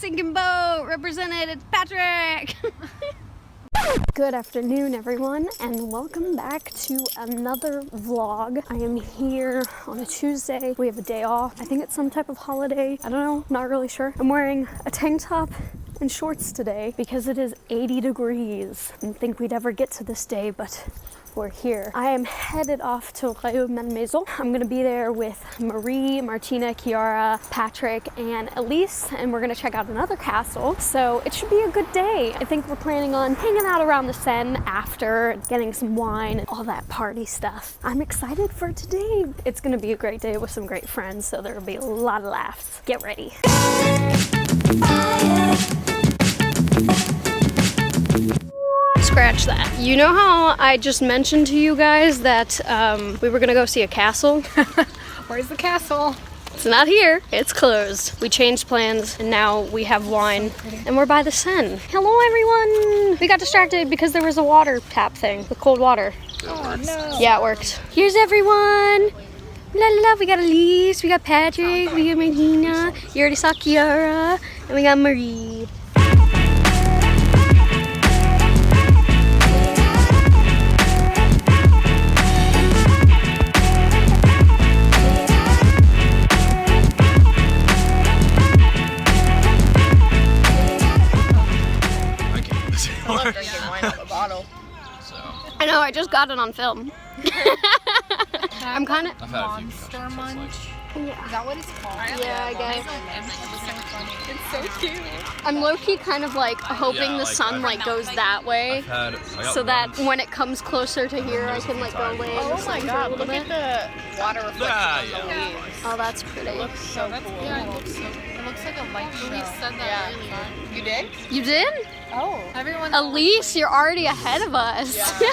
sinking boat represented. It's Patrick. Good afternoon, everyone, and welcome back to another vlog. I am here on a Tuesday. We have a day off. I think it's some type of holiday. I don't know, not really sure. I'm wearing a tank top and shorts today because it is 80 degrees. I didn't think we'd ever get to this day, but we're here. I am headed off to Maison. I'm gonna be there with Marie, Martina, Kiara, Patrick, and Elise, and we're gonna check out another castle. So it should be a good day. I think we're planning on hanging out around the Seine after, getting some wine and all that party stuff. I'm excited for today. It's gonna be a great day with some great friends, so there'll be a lot of laughs. Get ready. Scratch that. You know how I just mentioned to you guys that we were gonna go see a castle? Where's the castle? It's not here. It's closed. We changed plans and now we have wine and we're by the Seine. Hello everyone! We got distracted because there was a water tap thing with cold water. Oh no. Yeah, it worked. Here's everyone! La la la, we got Elise, we got Patrick, we got Martina, you already saw Kiara, and we got Marie. Drinking wine out of a bottle. I know, I just got it on film. I'm kind of... I've had a few Monster Munch. Yeah. Is that what it's called? Yeah, I guess. It's so cute. I'm low-key kind of like hoping the sun like goes that way, so that when it comes closer to here, I can like go lay in the Oh sun my for a god, little look bit. at the water reflection on the leaves. Oh, that's pretty. It looks so cool. Yeah, it looks like a light show. We said that earlier. You did? You did? Oh. Everyone. Elise, you're already ahead of us. Yeah.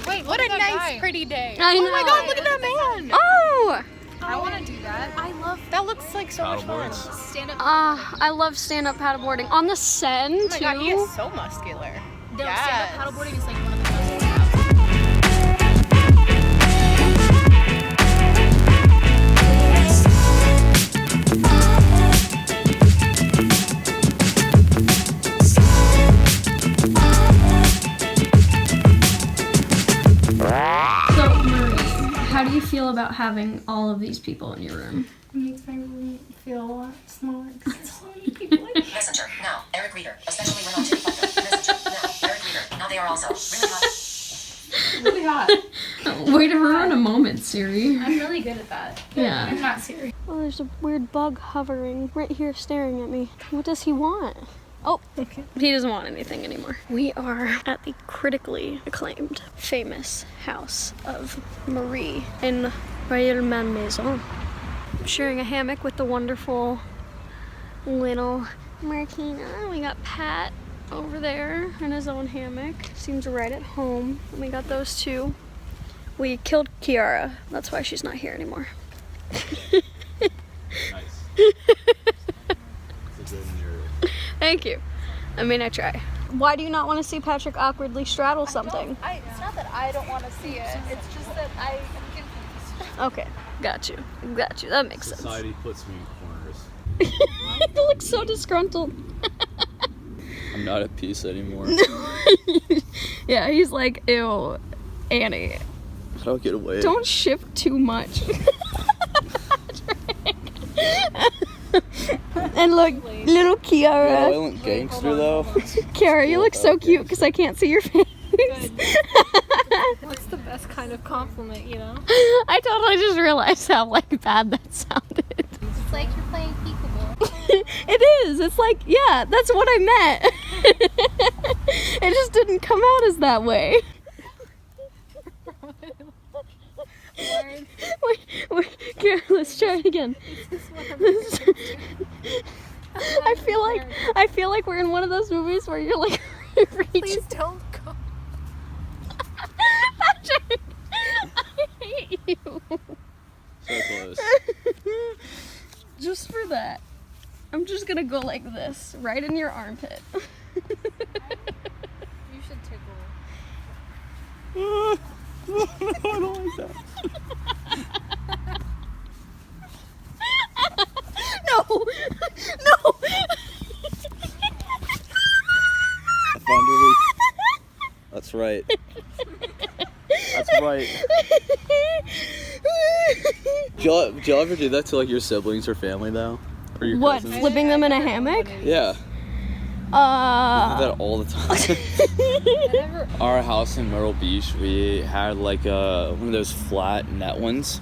Wait, What a nice, guy. pretty day. I know. Oh my god, look at that man. Oh! I want to do that. I love That looks like so much fun. stand-up. I love stand-up paddleboarding. On the Seine, Oh my too. god, he is so muscular. No, Yes. stand-up paddleboarding is like one of the best. So, Marie, how do you feel about having all of these people in your room? It makes my room feel a lot smaller because there's so many people in it. Messenger, now, Eric Reader, especially when on Jimmy Butler. Messenger, now, Eric Reader, now they are also really hot. Really hot. Way to ruin a moment, Siri. I'm really good at that. Yeah. I'm not serious. Oh, there's a weird bug hovering right here staring at me. What does he want? Oh, okay. He doesn't want anything anymore. We are at the critically acclaimed, famous house of Marie in Maison. I'm sharing a hammock with the wonderful little Martina. We got Pat over there in his own hammock. Seems right at home. And we got those two. We killed Kiara. That's why she's not here anymore. Nice. Thank you. I mean, I try. Why do you not want to see Patrick awkwardly straddle something? It's not that I don't want to see it. It's just that I'm confused. Okay, got you. Got you. That makes Society puts me in corners. sense. You look so disgruntled. I'm not at peace anymore. Yeah, he's like, ew, Annie, I don't get away. don't shift too much. And look, little Kiara. Violent gangster though. Kiara, you look so cute because I can't see your face. What's the best kind of compliment, you know? I totally just realized how like bad that sounded. It's like you're playing peekaboo. It is. It's like, yeah, that's what I meant. It just didn't come out as that way. Wait, Kara, let's try it again. I feel like we're in one of those movies where you're like reaching. Please don't go. Patrick, I hate you. So close. Just for that, I'm just gonna go like this, right in your armpit. You should tickle. I don't like that. No! No! right. That's right. Do y'all ever do that to like your siblings or family though? Or your What? cousins? Flipping them in a hammock? Yeah. I do that all the time. Our house in Myrtle Beach, we had like one of those flat net ones.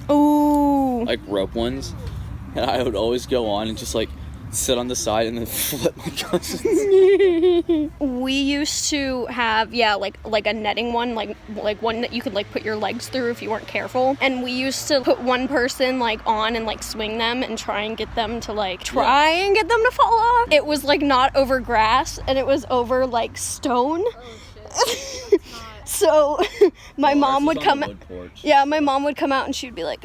Ooh. Like rope ones. And I would always go on and just like sit on the side and then flip my cousins. We used to have like a netting one, like one that you could like put your legs through if you weren't careful. And we used to put one person like on and like swing them and try and get them to get them to fall off. It was like not over grass and it was over like stone. So my mom would come. Yeah, my mom would come out and she'd be like,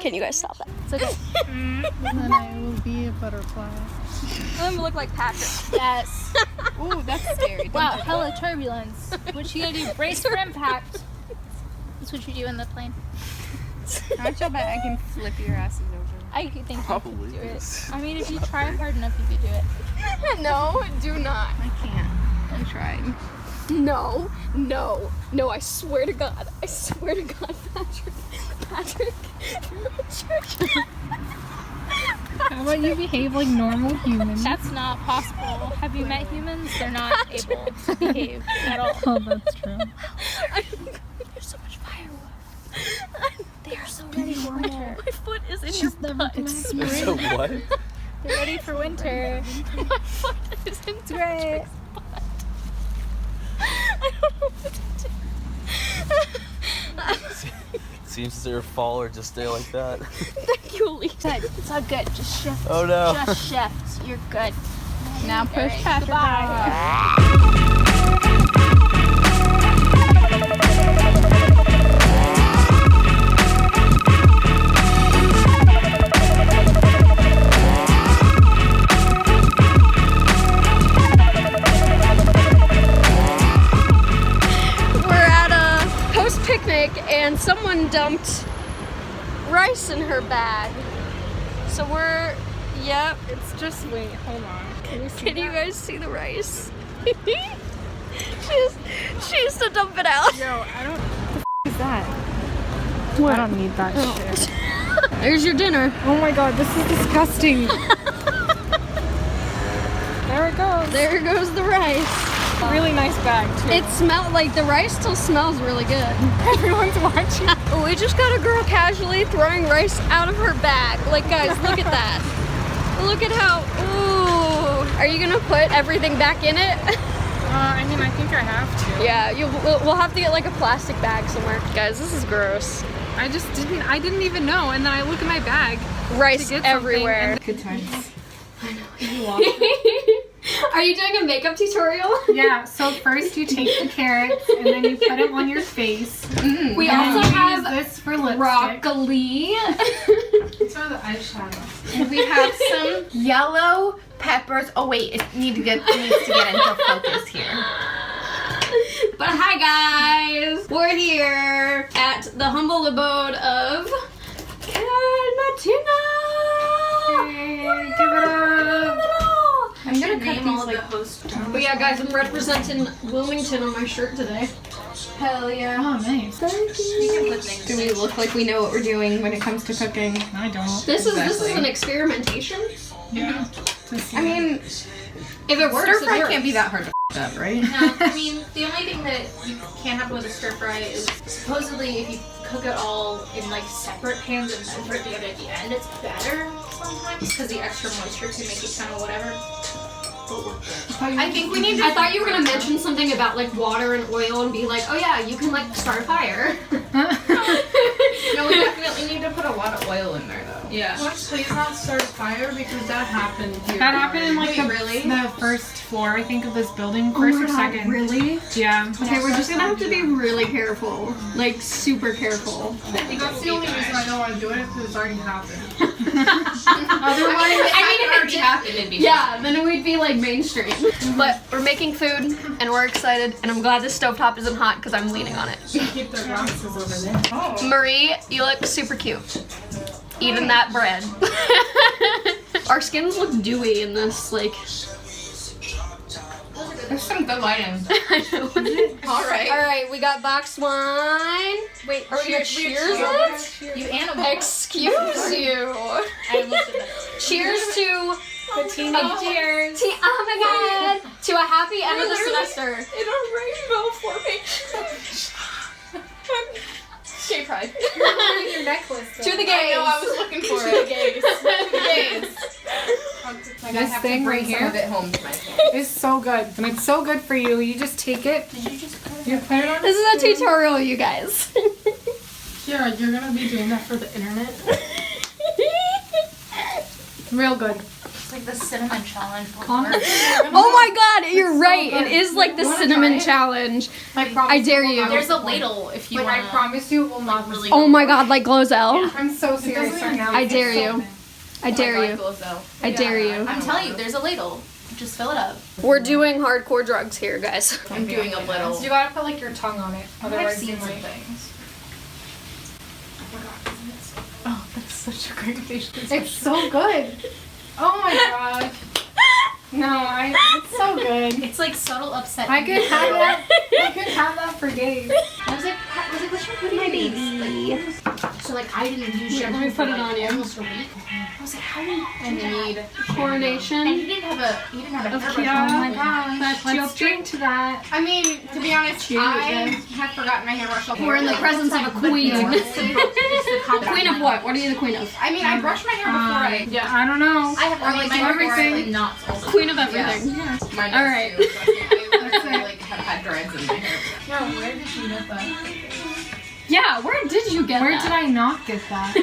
"Can you guys stop that?" It's okay. And then I will be a butterfly. I'm gonna look like Patrick. Yes. Ooh, that's scary. Wow, hella turbulence. What you gotta do? Brace for impact. That's what you do in the plane. Aren't you bet I can flip your asses over? I think Probably. you could do it. I mean, if you try hard enough, you could do it. No, do not. I can't. I tried. No, I swear to God, Patrick. How about you behave like normal humans? That's not possible. Have you met humans? They're not able to behave at all. Oh, that's true. There's so much firewood. They are so ready for winter. My foot is in She's never gonna So what? They're ready for winter. my foot is in It's great. I don't know what to do. Seems as your fall or just stay like that. Thank you, Lisa. It's all good. Just shift. Oh no. Just shift. You're good. Now push Alright, Patrick goodbye. off. And someone dumped rice in her bag. So It's just, wait, hold on. Can you see can you guys see the rice? she used to dump it out. Yo, I don't. What the is that? What? I don't need that shit. There's your dinner. Oh my god, this is disgusting. There it goes. There goes the rice. Really nice bag too. It smelled like the rice still smells really good. Everyone's watching. We just got a girl casually throwing rice out of her bag. Like, guys, look at that. Look at how, ooh. Are you gonna put everything back in it? I mean, I think I have to. Yeah, we'll have to get like a plastic bag somewhere. Guys, this is gross. I didn't even know, and then I look in my bag. Rice to get everywhere. something, and- Good times. Are you doing a makeup tutorial? Yeah, so first you take the carrots and then you put them on your face. We And also you have use this for lipstick. broccoli. It's for the eyeshadow. And we have some yellow peppers. Oh wait, it needs to get into focus here. But hi guys, we're here at the humble abode of Martina. Hey, give it up. I'm gonna cut these like But yeah, guys, I'm representing Wilmington on my shirt today. hell yeah. Oh, nice. Do we look like we know what we're doing when it comes to cooking? I don't. This is an experimentation. Yeah. I mean, If it works, stir fry it works. can't be that hard to f up, right? No, I mean, the only thing that you can't have with a stir fry is supposedly if you cook it all in like separate pans and then put it together at the end, it's better sometimes because the extra moisture can make it kind of whatever. I think we need to. I thought you were gonna mention something about like water and oil and be like, oh yeah, you can like start a fire. No, we definitely need to put a lot of oil in there though. Yeah. Please not start a fire because that happened here. That happened in like Wait, the first floor, I think, of this building. First or second. Really? Yeah. Okay, we're just gonna have to be really careful. Like super careful. That's the only reason I don't want to do it because it's already happened. Otherwise, it already happened. It'd be Yeah, then we'd be like mainstream. But we're making food and we're excited and I'm glad this stovetop isn't hot because I'm leaning on it. Keep the glasses over there. Marie, you look super cute. Eating that bread. Our skins look dewy in this, like. There's some good lighting. All right. All right, we got box wine. Wait, are we gonna cheers it? You animal. Excuse you. I almost did that earlier. Cheers to Cheers. oh my god, to a happy end of the semester. In a rainbow formation. Gay pride. Your necklace. To the I gays. know, I was looking for it. Like I This have thing to bring right Some here of it home to my family. is so good. And it's so good for you. You just take it. Did you just put it? You put it on. This is a tutorial, you guys. Kiara, you're gonna be doing that for the internet? Real good. It's like the cinnamon challenge. Calm. Oh my god, you're right. It is like the cinnamon challenge. I dare you. There's a ladle if you Like want. I promise you, it will not Really. Oh my god, like Glozell. I'm so serious right now. I dare you. I dare you. Though. I dare you. I'm telling you, there's a ladle. Just fill it up. We're doing hardcore drugs here, guys. I'm doing a little. You gotta put like your tongue on it. I've Otherwise, seen you some might. things. Oh, that's such a great facial It's so good. Oh my gosh. No, it's so good. It's like subtle upset. I could have that. I could have that for days. I was like, what's your putting my baby? So like, I didn't do shit. let me put it on you. Almost a week. I was like, how do you? I need. And Coronation. he didn't have a hairbrush. Oh my gosh. Let's drink to that. I mean, to be honest, I have forgotten my hairbrush. We're in the presence of a queen. Queen Queen of what? What are you the queen of? I mean, I brushed my hair before I. Yeah. I don't know. I have only like my hair everything. like knots also. Queen of everything. Mine All is right. too, trust me. I literally like have had dreads in my hair. Yeah, where did you get that? Yeah, where did you get Where that? did I not get that?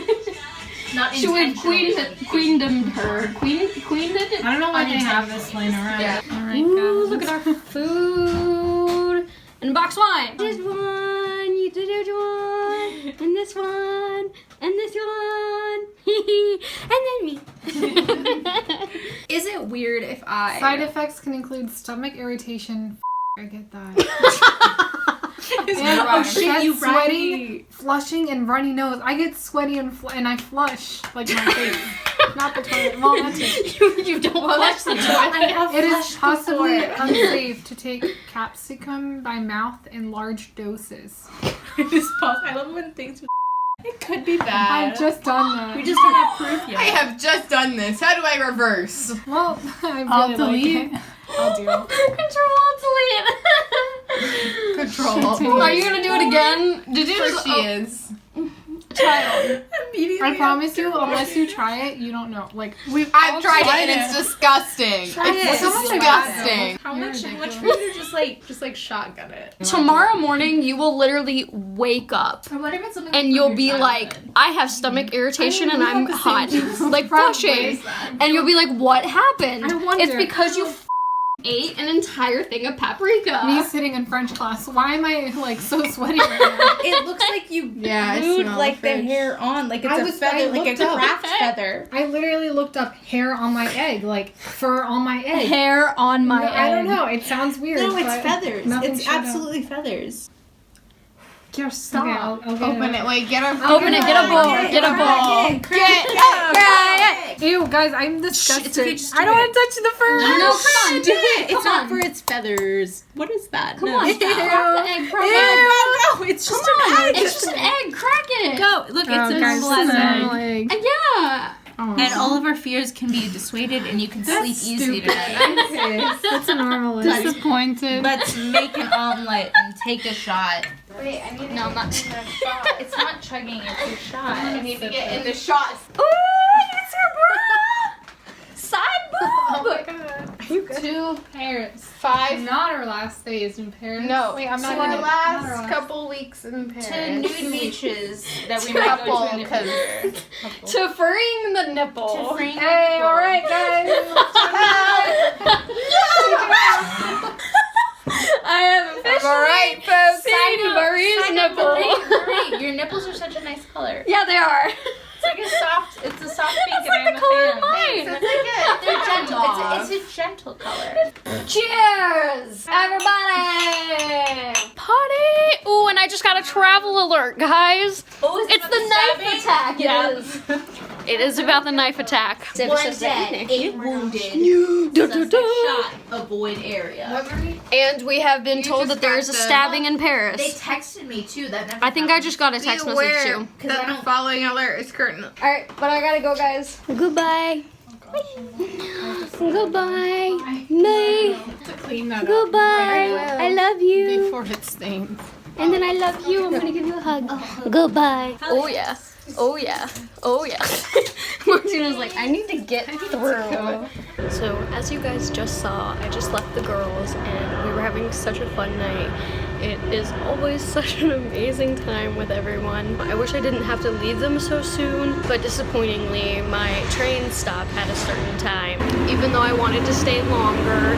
Not She would intentionally. queendomed her. Queened it? I don't know why they have this laying around. Yeah. Alright, Ooh, guys. look at our food. And box wine. This one, you did it one, and this one, and this one, and then me. Is it weird if I? Side effects can include stomach irritation. I get that. Oh shit, you sweating, flushing, and runny nose. I get sweaty and I flush like my face, not the toilet. Well, that's it. you don't flush the toilet. It is possibly unsafe to take capsicum by mouth in large doses. It is possible. I love when things. It could be bad. I've just done that. We just don't have proof yet. I have just done this. How do I reverse? Well, I really I'll like delete. it. I'll do. Control delete. Control. Are you gonna do it again? Did you Of just? course she is. Child. Immediately. I promise you, unless you try it, you don't know. Like, I've tried it and it's disgusting. It's disgusting. How much You're for ridiculous. you to just like shotgun it? Tomorrow morning, you will literally wake up Or what if it's something and you'll be like, I have stomach irritation and I'm hot, like flushing, and you'll be like, what happened? I wonder. It's because you ate an entire thing of paprika. me sitting in French class. Why am I like so sweaty right now? It looks like you Yeah, I glued smell like the French. hair on, like it's I a was- feather, I like a looked up. craft feather. I literally looked up hair on my egg, like fur on my egg. Hair on my No, I don't egg. know. It sounds weird. No, it's but feathers. nothing It's showed up. absolutely feathers. Kiara, stop. Okay, I'll get Open it. Wait, get a. Open it, get a bowl, get a bowl. Ew, guys, I'm disgusted. It's okay, just do I don't it. want to touch the fur. No, come on, do it. It's Come not on. for its feathers. What is that? Come No. on, crack the egg, crack the egg. No, it's just Come on, an egg. it's just an egg, crack it. Go. Look, it's Oh, a guys, normal this is egg. normal egg. Yeah. Oh, And all of our fears can be dissuaded, and you can sleep easy tonight. that's a normal egg. Disappointed. Let's make an omelet and take a shot. Wait, I need to No, I'm not. It's not chugging, it's a shot. I need to get in the shots. Ooh, it's her bra. Side boob. 2 pairs. 5. Not our last days in Paris. No. Wait, I'm so not our in it. Not last our couple weeks in Paris. To nude beaches that we might go to in the Couple, future. To freeing the nipple. Hey, all right, guys. I have officially Alright, folks. seen Marie's nipple. Marie, your nipples are such a nice color. Yeah, they are. It's like a soft pink It's and like I'm the a color fan. of mine. It's like they're gentle. It's a gentle color. Cheers, everybody! Party! Ooh, and I just got a travel alert, guys. Oh, It's the knife attack. Yeah. It is. It is about the knife attack. One dead, 8 wounded. Shot, avoid area. And we have been told that there is a stabbing in They Paris. texted me too. That never I think I just got a text message too. because I don't following alert is curtain. Alright, but I gotta go, guys. Goodbye. Goodbye. Bye. To clean that Goodbye. I love you. before it stains. And then I love you. I'm gonna give you a hug. Goodbye. Oh yeah. Oh yeah. Oh yeah. Martina's like, I need to get through. So as you guys just saw, I just left the girls and we were having such a fun night. It is always such an amazing time with everyone. I wish I didn't have to leave them so soon, but disappointingly, my train stopped at a certain time. Even though I wanted to stay longer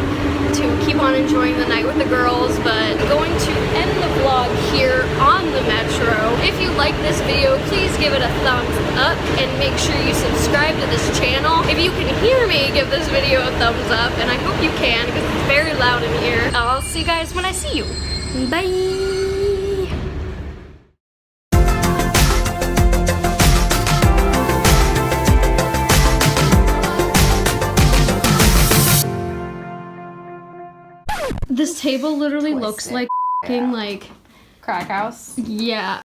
to keep on enjoying the night with the girls, but going to end the vlog here on the metro. If you like this video, please give it a thumbs up and make sure you subscribe to this channel. If you can hear me, give this video a thumbs up, and I hope you can because it's very loud in here. I'll see you guys when I see you. Bye! This table literally looks like f***ing like Crack house. yeah.